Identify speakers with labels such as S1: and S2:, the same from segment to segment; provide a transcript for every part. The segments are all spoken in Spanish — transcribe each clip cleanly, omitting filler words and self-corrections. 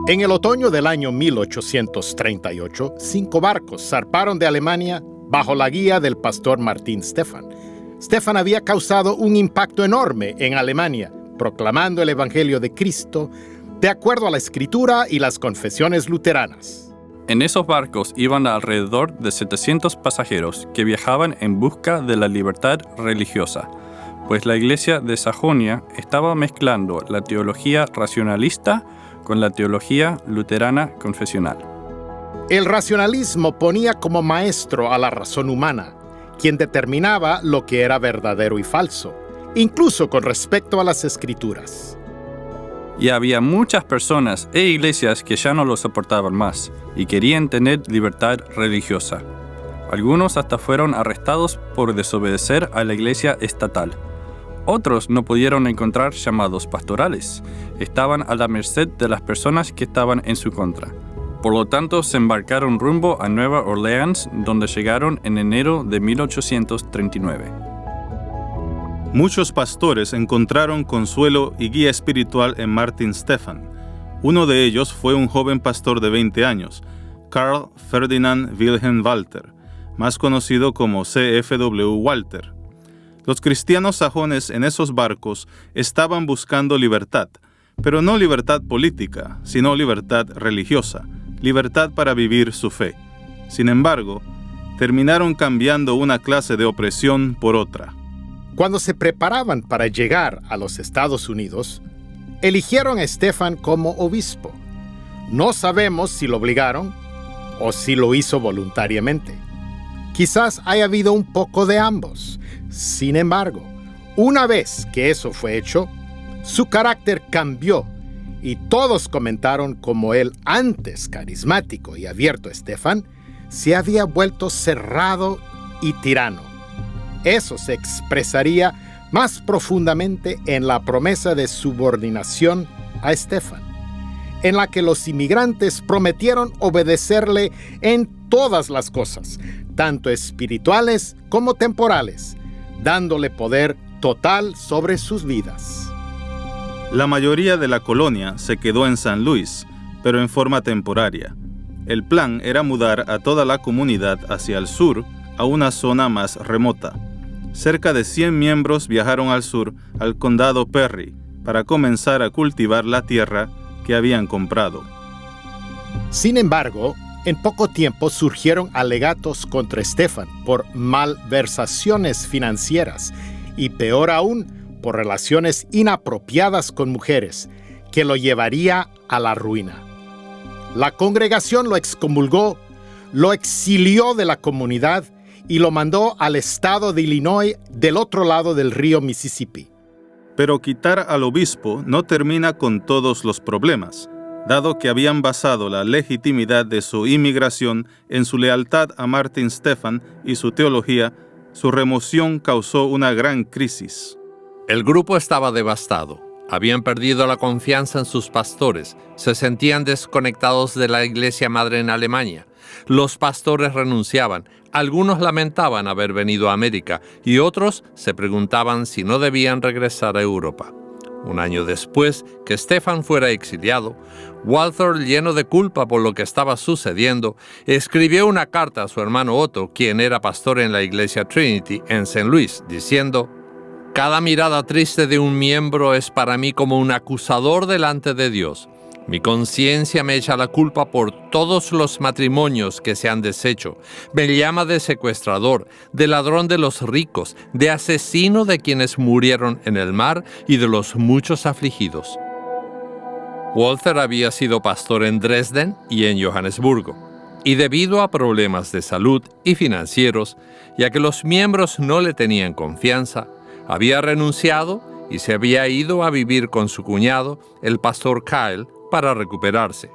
S1: En el otoño del año 1838, 5 barcos zarparon de Alemania bajo la guía del pastor Martin Stephan. Stephan había causado un impacto enorme en Alemania, proclamando el Evangelio de Cristo de acuerdo a la Escritura y las confesiones luteranas.
S2: En esos barcos iban alrededor de 700 pasajeros que viajaban en busca de la libertad religiosa, pues la Iglesia de Sajonia estaba mezclando la teología racionalista con la teología luterana confesional.
S1: El racionalismo ponía como maestro a la razón humana, quien determinaba lo que era verdadero y falso, incluso con respecto a las Escrituras.
S2: Y había muchas personas e iglesias que ya no lo soportaban más y querían tener libertad religiosa. Algunos hasta fueron arrestados por desobedecer a la iglesia estatal. Otros no pudieron encontrar llamados pastorales. Estaban a la merced de las personas que estaban en su contra. Por lo tanto, se embarcaron rumbo a Nueva Orleans, donde llegaron en enero de 1839.
S3: Muchos pastores encontraron consuelo y guía espiritual en Martin Stephan. Uno de ellos fue un joven pastor de 20 años, Carl Ferdinand Wilhelm Walter, más conocido como C.F.W. Walter. Los cristianos sajones en esos barcos estaban buscando libertad, pero no libertad política, sino libertad religiosa, libertad para vivir su fe. Sin embargo, terminaron cambiando una clase de opresión por otra.
S1: Cuando se preparaban para llegar a los Estados Unidos, eligieron a Stephan como obispo. No sabemos si lo obligaron o si lo hizo voluntariamente. Quizás haya habido un poco de ambos. Sin embargo, una vez que eso fue hecho, su carácter cambió y todos comentaron cómo el antes carismático y abierto Stephan se había vuelto cerrado y tirano. Eso se expresaría más profundamente en la promesa de subordinación a Stephan, en la que los inmigrantes prometieron obedecerle en todas las cosas, tanto espirituales como temporales, dándole poder total sobre sus vidas.
S3: La mayoría de la colonia se quedó en San Luis, pero en forma temporaria. El plan era mudar a toda la comunidad hacia el sur, a una zona más remota. Cerca de 100 miembros viajaron al sur, al condado Perry, para comenzar a cultivar la tierra que habían comprado.
S1: Sin embargo, en poco tiempo surgieron alegatos contra Stephan por malversaciones financieras y, peor aún, por relaciones inapropiadas con mujeres, que lo llevaría a la ruina. La congregación lo excomulgó, lo exilió de la comunidad y lo mandó al estado de Illinois, del otro lado del río Mississippi.
S3: Pero quitar al obispo no termina con todos los problemas. Dado que habían basado la legitimidad de su inmigración en su lealtad a Martin Stephan y su teología, su remoción causó una gran crisis.
S4: El grupo estaba devastado. Habían perdido la confianza en sus pastores, se sentían desconectados de la iglesia madre en Alemania. Los pastores renunciaban, algunos lamentaban haber venido a América y otros se preguntaban si no debían regresar a Europa. Un año después que Stephan fuera exiliado, Walther, lleno de culpa por lo que estaba sucediendo, escribió una carta a su hermano Otto, quien era pastor en la iglesia Trinity en St. Louis, diciendo: «Cada mirada triste de un miembro es para mí como un acusador delante de Dios. Mi conciencia me echa la culpa por todos los matrimonios que se han deshecho. Me llama de secuestrador, de ladrón de los ricos, de asesino de quienes murieron en el mar y de los muchos afligidos». Walther había sido pastor en Dresden y en Johannesburgo, y debido a problemas de salud y financieros, y a que los miembros no le tenían confianza, había renunciado y se había ido a vivir con su cuñado, el pastor Kyle, para recuperarse.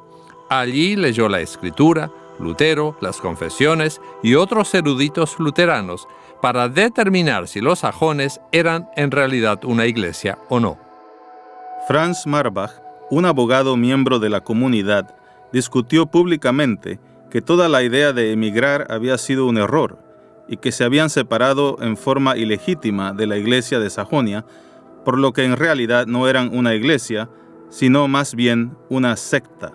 S4: Allí leyó la Escritura, Lutero, las confesiones y otros eruditos luteranos para determinar si los sajones eran en realidad una iglesia o no.
S3: Franz Marbach, un abogado miembro de la comunidad, discutió públicamente que toda la idea de emigrar había sido un error y que se habían separado en forma ilegítima de la iglesia de Sajonia, por lo que en realidad no eran una iglesia, sino más bien una secta.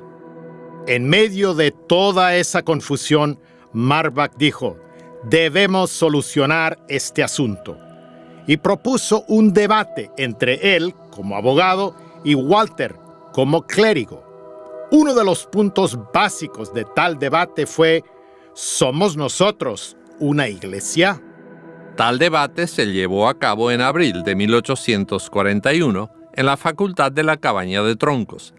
S1: En medio de toda esa confusión, Marbach dijo: debemos solucionar este asunto, y propuso un debate entre él, como abogado, y Walter, como clérigo. Uno de los puntos básicos de tal debate fue: ¿somos nosotros una iglesia?
S4: Tal debate se llevó a cabo en abril de 1841 en la Facultad de la Cabaña de Troncos.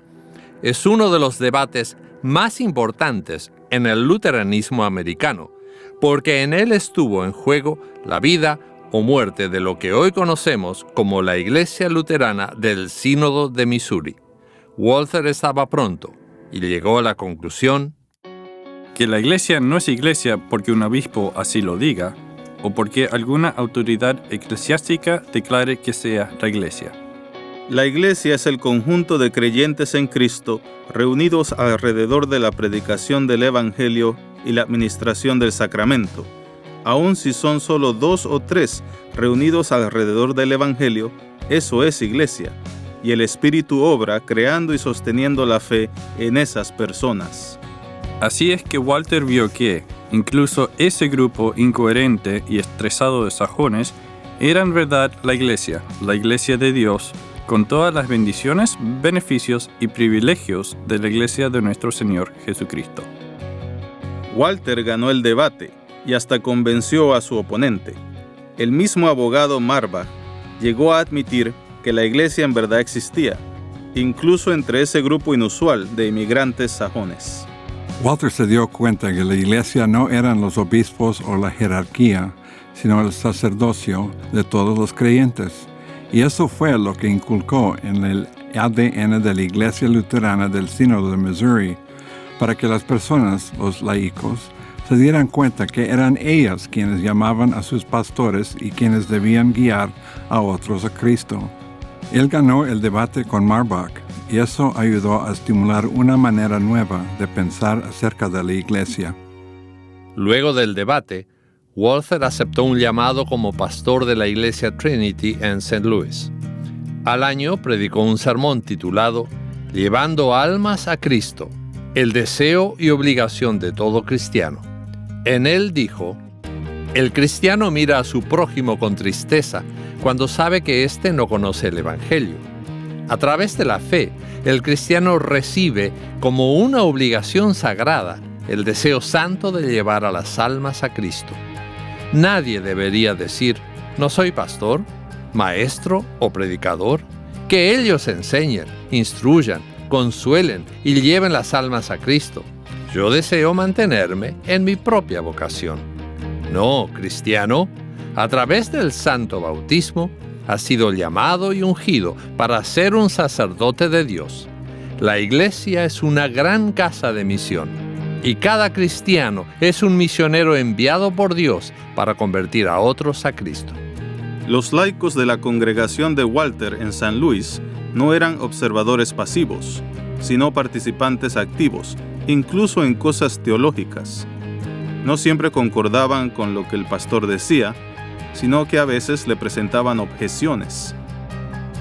S4: Es uno de los debates más importantes en el luteranismo americano, porque en él estuvo en juego la vida o muerte de lo que hoy conocemos como la Iglesia Luterana del Sínodo de Missouri. Walther estaba pronto y llegó a la conclusión
S2: que la iglesia no es iglesia porque un obispo así lo diga, o porque alguna autoridad eclesiástica declare que sea la iglesia.
S3: La iglesia es el conjunto de creyentes en Cristo reunidos alrededor de la predicación del Evangelio y la administración del sacramento. Aun si son solo 2 o 3 reunidos alrededor del Evangelio, eso es iglesia, y el Espíritu obra creando y sosteniendo la fe en esas personas.
S2: Así es que Walter vio que, incluso ese grupo incoherente y estresado de sajones, era en verdad la iglesia de Dios, con todas las bendiciones, beneficios y privilegios de la iglesia de nuestro Señor Jesucristo.
S3: Walter ganó el debate y hasta convenció a su oponente. El mismo abogado Marbach llegó a admitir que la iglesia en verdad existía, incluso entre ese grupo inusual de inmigrantes sajones.
S5: Walter se dio cuenta que la iglesia no eran los obispos o la jerarquía, sino el sacerdocio de todos los creyentes. Y eso fue lo que inculcó en el ADN de la Iglesia Luterana del Sínodo de Missouri, para que las personas, los laicos, se dieran cuenta que eran ellas quienes llamaban a sus pastores y quienes debían guiar a otros a Cristo. Él ganó el debate con Marbach, y eso ayudó a estimular una manera nueva de pensar acerca de la iglesia.
S4: Luego del debate, Walther aceptó un llamado como pastor de la iglesia Trinity en St. Louis. Al año predicó un sermón titulado Llevando almas a Cristo, el deseo y obligación de todo cristiano. En él dijo: el cristiano mira a su prójimo con tristeza cuando sabe que éste no conoce el Evangelio. A través de la fe, el cristiano recibe como una obligación sagrada el deseo santo de llevar a las almas a Cristo. Nadie debería decir: no soy pastor, maestro o predicador. Que ellos enseñen, instruyan, consuelen y lleven las almas a Cristo. Yo deseo mantenerme en mi propia vocación. No, cristiano, a través del santo bautismo, has sido llamado y ungido para ser un sacerdote de Dios. La iglesia es una gran casa de misión, y cada cristiano es un misionero enviado por Dios para convertir a otros a Cristo.
S3: Los laicos de la congregación de Walter en San Luis no eran observadores pasivos, sino participantes activos, incluso en cosas teológicas. No siempre concordaban con lo que el pastor decía, sino que a veces le presentaban objeciones.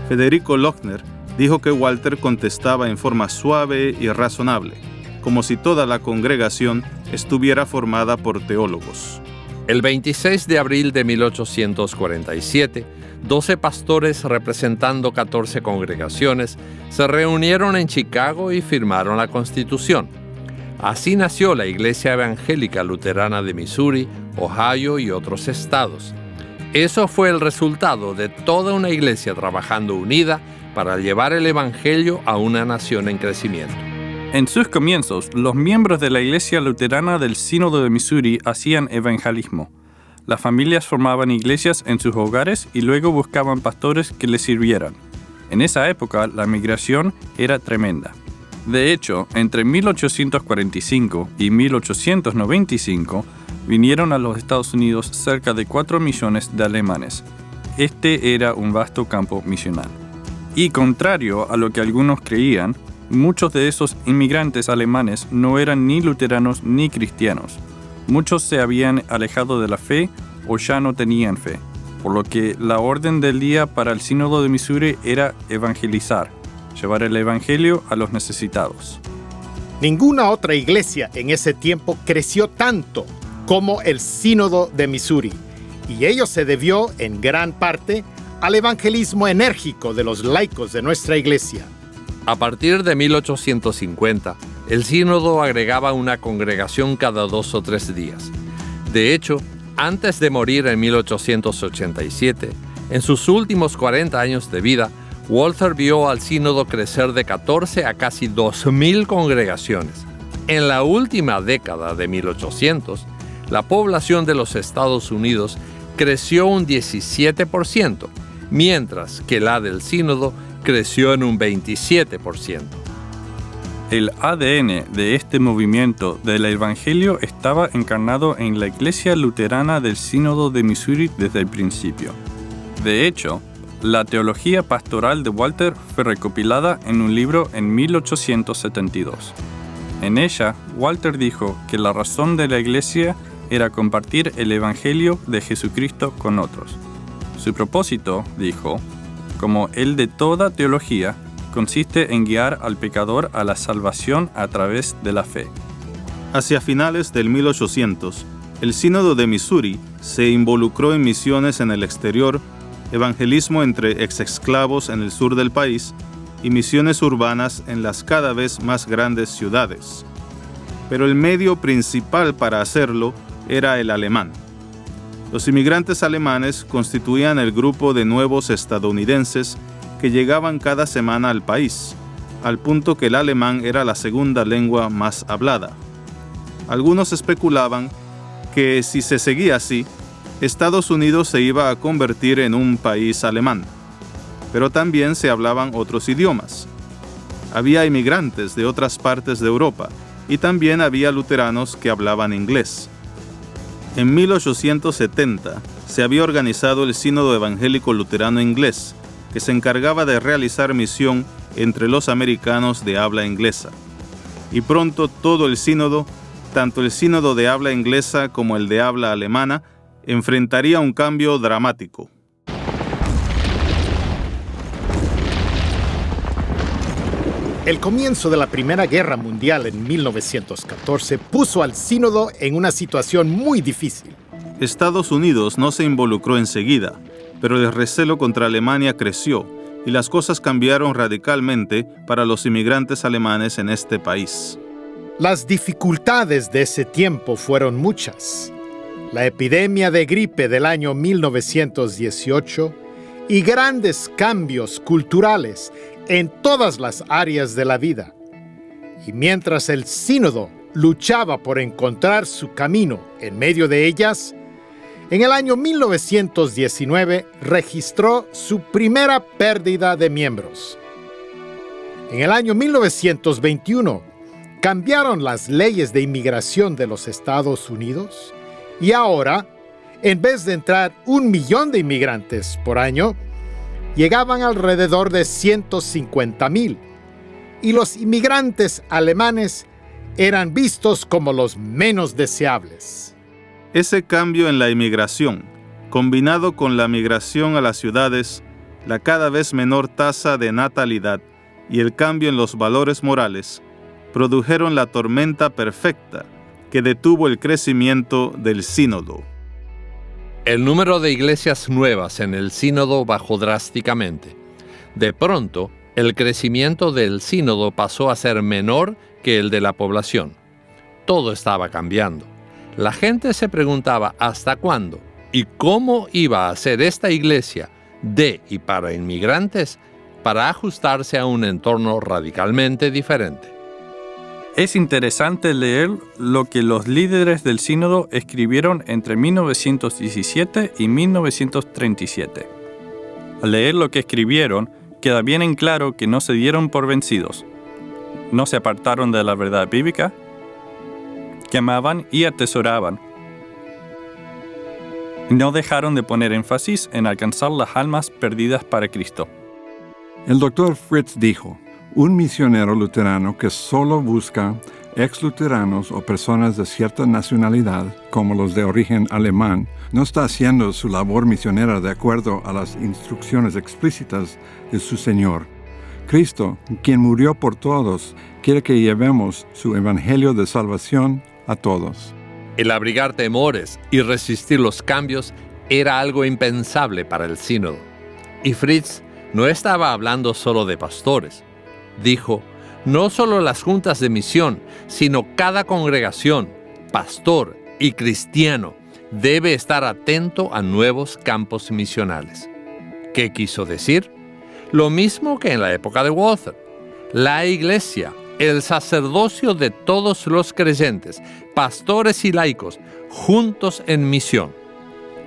S3: Federico Lochner dijo que Walter contestaba en forma suave y razonable, como si toda la congregación estuviera formada por teólogos.
S4: El 26 de abril de 1847, 12 pastores representando 14 congregaciones se reunieron en Chicago y firmaron la Constitución. Así nació la Iglesia Evangélica Luterana de Missouri, Ohio y otros estados. Eso fue el resultado de toda una iglesia trabajando unida para llevar el Evangelio a una nación en crecimiento.
S2: En sus comienzos, los miembros de la Iglesia Luterana del Sínodo de Missouri hacían evangelismo. Las familias formaban iglesias en sus hogares y luego buscaban pastores que les sirvieran. En esa época, la migración era tremenda. De hecho, entre 1845 y 1895 vinieron a los Estados Unidos cerca de 4 millones de alemanes. Este era un vasto campo misional. Y contrario a lo que algunos creían, muchos de esos inmigrantes alemanes no eran ni luteranos ni cristianos. Muchos se habían alejado de la fe o ya no tenían fe, por lo que la orden del día para el Sínodo de Missouri era evangelizar, llevar el evangelio a los necesitados.
S1: Ninguna otra iglesia en ese tiempo creció tanto como el Sínodo de Missouri, y ello se debió en gran parte al evangelismo enérgico de los laicos de nuestra iglesia.
S4: A partir de 1850, el sínodo agregaba una congregación cada 2 o 3 días. De hecho, antes de morir en 1887, en sus últimos 40 años de vida, Walther vio al sínodo crecer de 14 a casi 2,000 congregaciones. En la última década de 1800, la población de los Estados Unidos creció un 17%, mientras que la del sínodo creció en un 27%.
S2: El ADN de este movimiento del Evangelio estaba encarnado en la Iglesia Luterana del Sínodo de Missouri desde el principio. De hecho, la teología pastoral de Walther fue recopilada en un libro en 1872. En ella, Walther dijo que la razón de la Iglesia era compartir el Evangelio de Jesucristo con otros. Su propósito, dijo, como el de toda teología, consiste en guiar al pecador a la salvación a través de la fe.
S3: Hacia finales del 1800, el Sínodo de Missouri se involucró en misiones en el exterior, evangelismo entre exesclavos en el sur del país y misiones urbanas en las cada vez más grandes ciudades. Pero el medio principal para hacerlo era el alemán. Los inmigrantes alemanes constituían el grupo de nuevos estadounidenses que llegaban cada semana al país, al punto que el alemán era la segunda lengua más hablada. Algunos especulaban que si se seguía así, Estados Unidos se iba a convertir en un país alemán, pero también se hablaban otros idiomas. Había inmigrantes de otras partes de Europa y también había luteranos que hablaban inglés. En 1870 se había organizado el Sínodo Evangélico Luterano Inglés, que se encargaba de realizar misión entre los americanos de habla inglesa. Y pronto todo el sínodo, tanto el sínodo de habla inglesa como el de habla alemana, enfrentaría un cambio dramático.
S1: El comienzo de la Primera Guerra Mundial en 1914 puso al sínodo en una situación muy difícil.
S3: Estados Unidos no se involucró enseguida, pero el recelo contra Alemania creció y las cosas cambiaron radicalmente para los inmigrantes alemanes en este país.
S1: Las dificultades de ese tiempo fueron muchas. La epidemia de gripe del año 1918 y grandes cambios culturales en todas las áreas de la vida. Y mientras el sínodo luchaba por encontrar su camino en medio de ellas, en el año 1919 registró su primera pérdida de miembros. En el año 1921 cambiaron las leyes de inmigración de los Estados Unidos y ahora, en vez de entrar 1 millón de inmigrantes por año, llegaban alrededor de 150,000 y los inmigrantes alemanes eran vistos como los menos deseables.
S3: Ese cambio en la inmigración, combinado con la migración a las ciudades, la cada vez menor tasa de natalidad y el cambio en los valores morales, produjeron la tormenta perfecta que detuvo el crecimiento del sínodo.
S4: El número de iglesias nuevas en el sínodo bajó drásticamente. De pronto, el crecimiento del sínodo pasó a ser menor que el de la población. Todo estaba cambiando. La gente se preguntaba hasta cuándo y cómo iba a ser esta iglesia de y para inmigrantes para ajustarse a un entorno radicalmente diferente.
S2: Es interesante leer lo que los líderes del sínodo escribieron entre 1917 y 1937. Al leer lo que escribieron, queda bien en claro que no se dieron por vencidos. no se apartaron de la verdad bíblica, que amaban y atesoraban. No dejaron de poner énfasis en alcanzar las almas perdidas para Cristo.
S5: El Dr. Fritz dijo, un misionero luterano que solo busca ex-luteranos o personas de cierta nacionalidad, como los de origen alemán, no está haciendo su labor misionera de acuerdo a las instrucciones explícitas de su Señor. Cristo, quien murió por todos, quiere que llevemos su evangelio de salvación a todos.
S4: El abrigar temores y resistir los cambios era algo impensable para el sínodo. Y Fritz no estaba hablando solo de pastores. Dijo, no solo las juntas de misión, sino cada congregación, pastor y cristiano debe estar atento a nuevos campos misionales. ¿Qué quiso decir? Lo mismo que en la época de Walther. La iglesia, el sacerdocio de todos los creyentes, pastores y laicos, juntos en misión.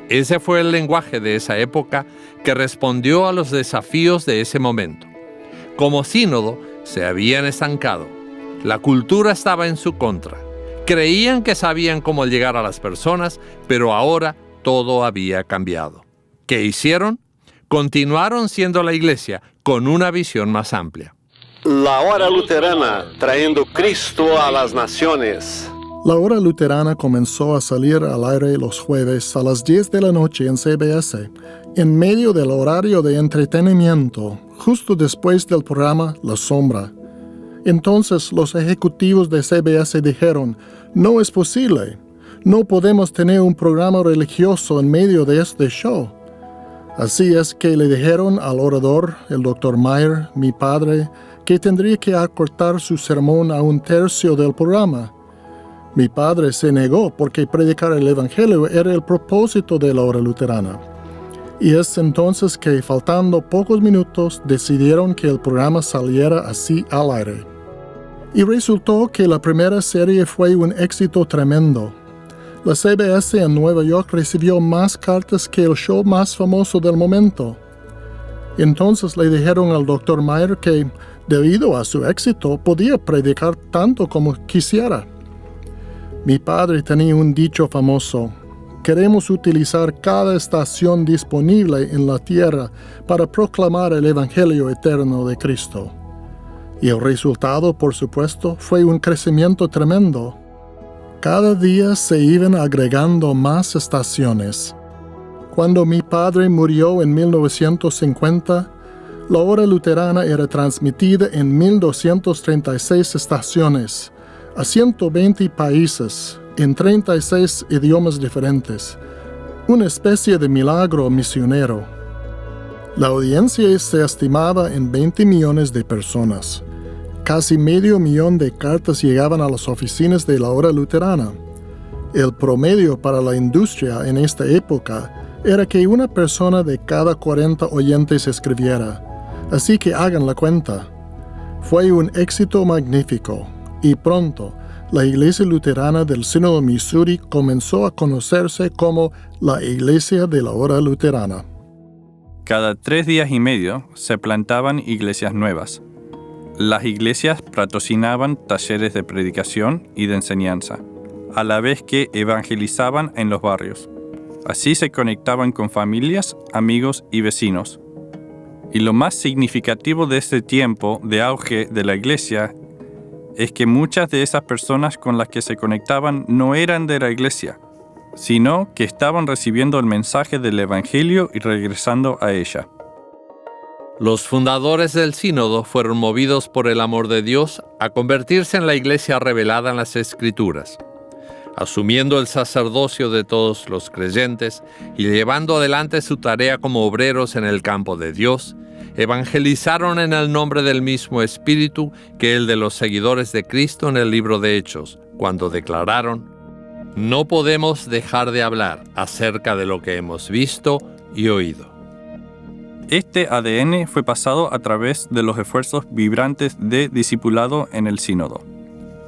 S4: Ese fue el lenguaje de esa época que respondió a los desafíos de ese momento. Como sínodo, se habían estancado. La cultura estaba en su contra. Creían que sabían cómo llegar a las personas, pero ahora todo había cambiado. ¿Qué hicieron? Continuaron siendo la iglesia con una visión más amplia.
S6: La hora luterana, trayendo Cristo a las naciones.
S7: La hora luterana comenzó a salir al aire los jueves a las 10 de la noche en CBS, en medio del horario de entretenimiento, justo después del programa La Sombra. Entonces los ejecutivos de CBS dijeron, no es posible, no podemos tener un programa religioso en medio de este show. Así es que le dijeron al orador, el Dr. Meyer, mi padre, que tendría que acortar su sermón a un tercio del programa. Mi padre se negó porque predicar el Evangelio era el propósito de la hora luterana. Y es entonces que, faltando pocos minutos, decidieron que el programa saliera así al aire. Y resultó que la primera serie fue un éxito tremendo. La CBS en Nueva York recibió más cartas que el show más famoso del momento. Entonces le dijeron al Dr. Meyer que, debido a su éxito, podía predicar tanto como quisiera. Mi padre tenía un dicho famoso: queremos utilizar cada estación disponible en la tierra para proclamar el Evangelio eterno de Cristo. Y el resultado, por supuesto, fue un crecimiento tremendo. Cada día se iban agregando más estaciones. Cuando mi padre murió en 1950, la hora luterana era transmitida en 1236 estaciones, a 120 países, en 36 idiomas diferentes, una especie de milagro misionero. La audiencia se estimaba en 20 millones de personas. Casi 500,000 de cartas llegaban a las oficinas de la hora luterana. El promedio para la industria en esta época era que una persona de cada 40 oyentes escribiera, así que hagan la cuenta. Fue un éxito magnífico. Y pronto, la Iglesia Luterana del Sínodo Missouri comenzó a conocerse como la Iglesia de la Hora Luterana.
S2: Cada 3 días y medio se plantaban iglesias nuevas. Las iglesias patrocinaban talleres de predicación y de enseñanza, a la vez que evangelizaban en los barrios. Así se conectaban con familias, amigos y vecinos. Y lo más significativo de este tiempo de auge de la iglesia es que muchas de esas personas con las que se conectaban no eran de la iglesia, sino que estaban recibiendo el mensaje del Evangelio y regresando a ella.
S4: Los fundadores del sínodo fueron movidos por el amor de Dios a convertirse en la iglesia revelada en las Escrituras. Asumiendo el sacerdocio de todos los creyentes y llevando adelante su tarea como obreros en el campo de Dios, evangelizaron en el nombre del mismo Espíritu que el de los seguidores de Cristo en el libro de Hechos, cuando declararon: no podemos dejar de hablar acerca de lo que hemos visto y oído.
S2: Este ADN fue pasado a través de los esfuerzos vibrantes de discipulado en el sínodo.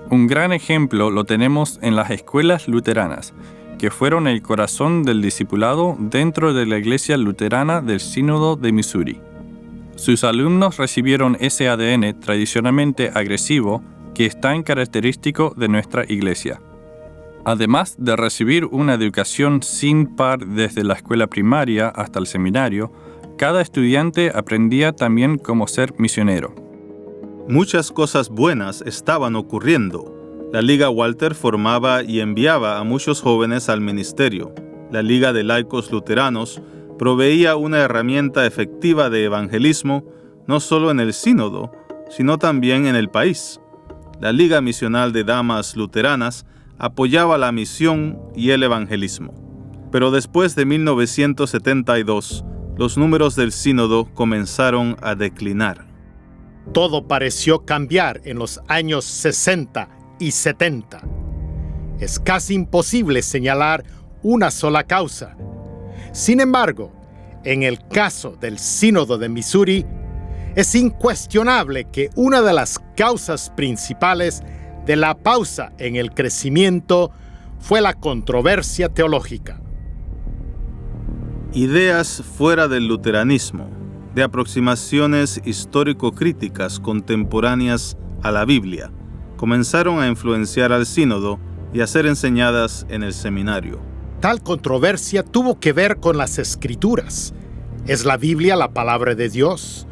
S2: Un gran ejemplo lo tenemos en las escuelas luteranas, que fueron el corazón del discipulado dentro de la Iglesia Luterana del Sínodo de Missouri. Sus alumnos recibieron ese ADN tradicionalmente agresivo que es tan característico de nuestra iglesia. Además de recibir una educación sin par desde la escuela primaria hasta el seminario, cada estudiante aprendía también cómo ser misionero.
S3: Muchas cosas buenas estaban ocurriendo. La Liga Walter formaba y enviaba a muchos jóvenes al ministerio. La Liga de Laicos Luteranos proveía una herramienta efectiva de evangelismo, no solo en el sínodo, sino también en el país. La Liga Misional de Damas Luteranas apoyaba la misión y el evangelismo. Pero después de 1972, los números del sínodo comenzaron a declinar.
S1: Todo pareció cambiar en los años 60 y 70. Es casi imposible señalar una sola causa. Sin embargo, en el caso del Sínodo de Missouri, es incuestionable que una de las causas principales de la pausa en el crecimiento fue la controversia teológica.
S3: Ideas fuera del luteranismo, de aproximaciones histórico-críticas contemporáneas a la Biblia, comenzaron a influenciar al sínodo y a ser enseñadas en el seminario.
S1: Tal controversia tuvo que ver con las Escrituras. ¿Es la Biblia la palabra de Dios?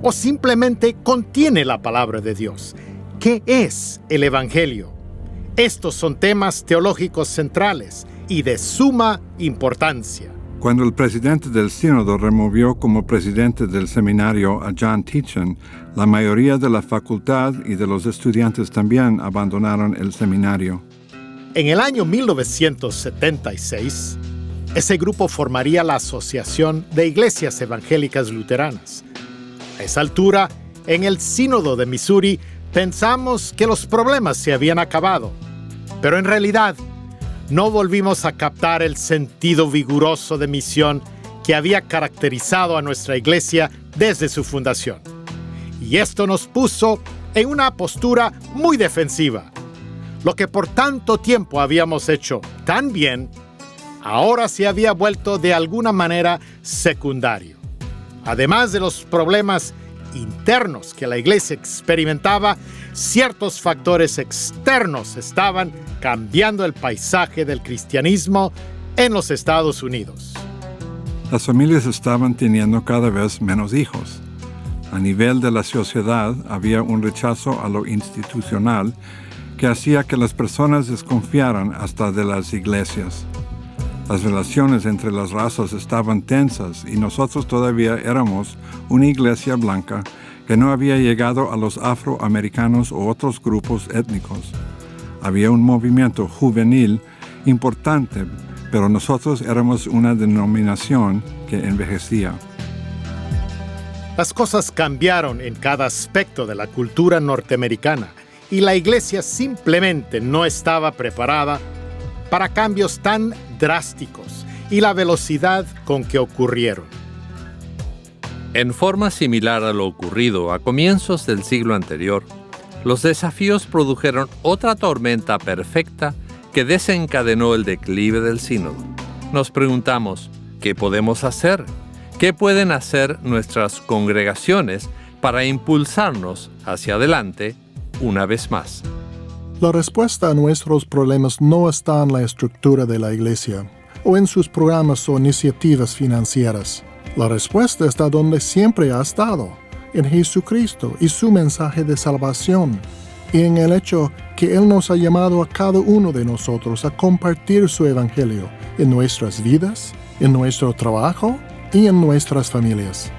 S1: ¿O simplemente contiene la palabra de Dios? ¿Qué es el Evangelio? Estos son temas teológicos centrales y de suma importancia.
S5: Cuando el presidente del sínodo removió como presidente del seminario a John Teachin, la mayoría de la facultad y de los estudiantes también abandonaron el seminario.
S1: En el año 1976, ese grupo formaría la Asociación de Iglesias Evangélicas Luteranas. A esa altura, en el Sínodo de Missouri, pensamos que los problemas se habían acabado, pero en realidad no volvimos a captar el sentido vigoroso de misión que había caracterizado a nuestra iglesia desde su fundación. Y esto nos puso en una postura muy defensiva. Lo que por tanto tiempo habíamos hecho tan bien, ahora se había vuelto de alguna manera secundario. Además de los problemas internos que la iglesia experimentaba, ciertos factores externos estaban cambiando el paisaje del cristianismo en los Estados Unidos.
S5: Las familias estaban teniendo cada vez menos hijos. A nivel de la sociedad había un rechazo a lo institucional que hacía que las personas desconfiaran hasta de las iglesias. Las relaciones entre las razas estaban tensas y nosotros todavía éramos una iglesia blanca que no había llegado a los afroamericanos u otros grupos étnicos. Había un movimiento juvenil importante, pero nosotros éramos una denominación que envejecía.
S1: Las cosas cambiaron en cada aspecto de la cultura norteamericana y la iglesia simplemente no estaba preparada para cambios tan drásticos y la velocidad con que ocurrieron.
S4: En forma similar a lo ocurrido a comienzos del siglo anterior, los desafíos produjeron otra tormenta perfecta que desencadenó el declive del sínodo. Nos preguntamos, ¿qué podemos hacer? ¿Qué pueden hacer nuestras congregaciones para impulsarnos hacia adelante una vez más?
S7: La respuesta a nuestros problemas no está en la estructura de la iglesia o en sus programas o iniciativas financieras. La respuesta está donde siempre ha estado, en Jesucristo y su mensaje de salvación, y en el hecho que Él nos ha llamado a cada uno de nosotros a compartir su evangelio en nuestras vidas, en nuestro trabajo y en nuestras familias.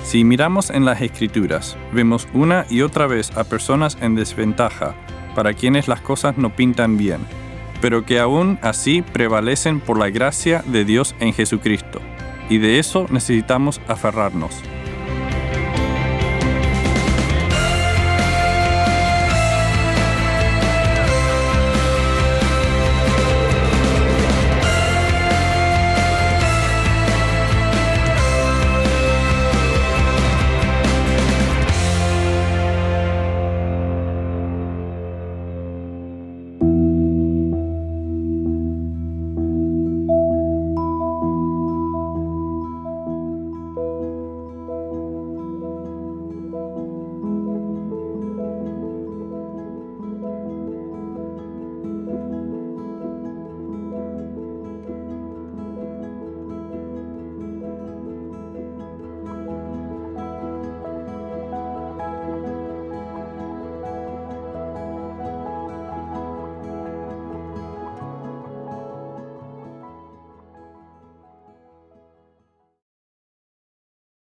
S2: Si miramos en las Escrituras, vemos una y otra vez a personas en desventaja, para quienes las cosas no pintan bien, pero que aún así prevalecen por la gracia de Dios en Jesucristo, y de eso necesitamos aferrarnos.